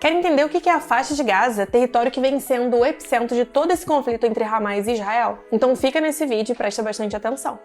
Quer entender o que é a faixa de Gaza, território que vem sendo o epicentro de todo esse conflito entre Hamas e Israel? Então fica nesse vídeo e presta bastante atenção.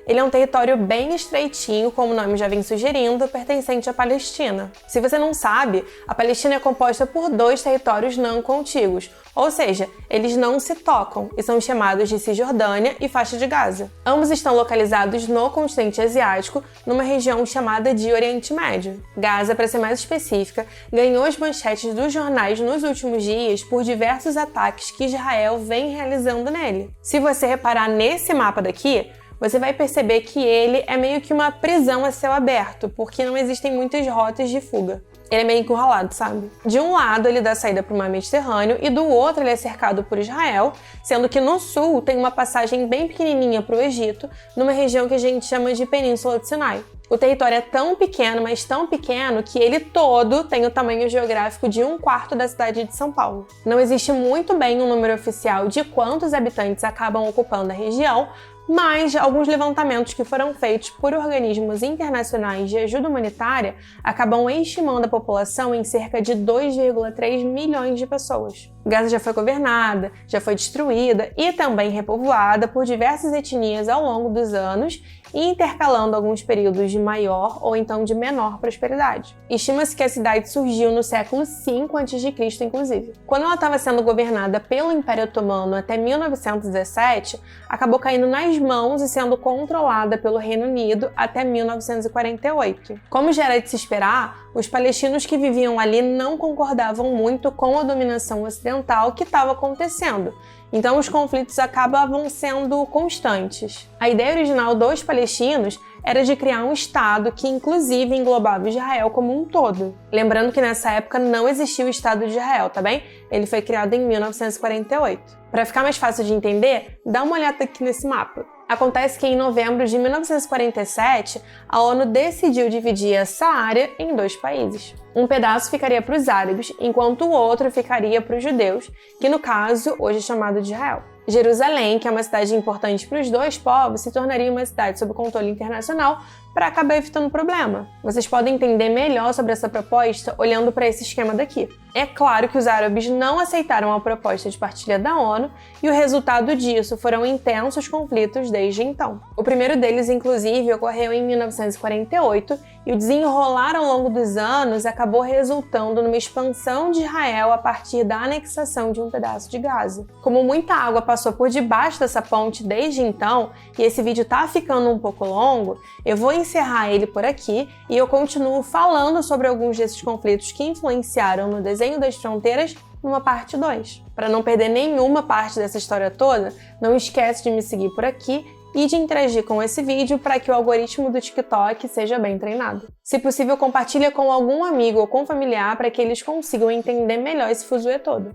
Ele é um território bem estreitinho, como o nome já vem sugerindo, pertencente à Palestina. Se você não sabe, a Palestina é composta por 2 territórios não contíguos, ou seja, eles não se tocam e são chamados de Cisjordânia e Faixa de Gaza. Ambos estão localizados no continente asiático, numa região chamada de Oriente Médio. Gaza, para ser mais específica, ganhou as manchetes dos jornais nos últimos dias por diversos ataques que Israel vem realizando nele. Se você reparar nesse mapa daqui, você vai perceber que ele é meio que uma prisão a céu aberto, porque não existem muitas rotas de fuga. Ele é meio encurralado, sabe? De um lado ele dá saída para o mar Mediterrâneo e do outro ele é cercado por Israel, sendo que no sul tem uma passagem bem pequenininha para o Egito, numa região que a gente chama de Península de Sinai. O território é tão pequeno, mas tão pequeno, que ele todo tem o tamanho geográfico de 1/4 da cidade de São Paulo. Não existe muito bem um número oficial de quantos habitantes acabam ocupando a região, mas alguns levantamentos que foram feitos por organismos internacionais de ajuda humanitária acabam estimando a população em cerca de 2,3 milhões de pessoas. Gaza já foi governada, já foi destruída e também repovoada por diversas etnias ao longo dos anos, intercalando alguns períodos de maior ou então de menor prosperidade. Estima-se que a cidade surgiu no século V a.C., inclusive. Quando ela estava sendo governada pelo Império Otomano até 1917, acabou caindo nas mãos e sendo controlada pelo Reino Unido até 1948. Como já era de se esperar, os palestinos que viviam ali não concordavam muito com a dominação ocidental que estava acontecendo. Então os conflitos acabavam sendo constantes. A ideia original dos palestinos era de criar um Estado que inclusive englobava Israel como um todo. Lembrando que nessa época não existia o Estado de Israel, tá bem? Ele foi criado em 1948. Para ficar mais fácil de entender, dá uma olhada aqui nesse mapa. Acontece que em novembro de 1947, a ONU decidiu dividir essa área em 2 países. Um pedaço ficaria para os árabes, enquanto o outro ficaria para os judeus, que no caso hoje é chamado de Israel. Jerusalém, que é uma cidade importante para os 2 povos, se tornaria uma cidade sob controle internacional para acabar evitando o problema. Vocês podem entender melhor sobre essa proposta olhando para esse esquema daqui. É claro que os árabes não aceitaram a proposta de partilha da ONU e o resultado disso foram intensos conflitos desde então. O primeiro deles, inclusive, ocorreu em 1948 e o desenrolar ao longo dos anos acabou resultando numa expansão de Israel a partir da anexação de um pedaço de Gaza. Como muita água passou por debaixo dessa ponte desde então, e esse vídeo tá ficando um pouco longo, eu vou encerrar ele por aqui e eu continuo falando sobre alguns desses conflitos que influenciaram no desenho das fronteiras numa parte 2. Para não perder nenhuma parte dessa história toda, não esquece de me seguir por aqui e de interagir com esse vídeo para que o algoritmo do TikTok seja bem treinado. Se possível, compartilha com algum amigo ou com familiar para que eles consigam entender melhor esse fuzuê todo.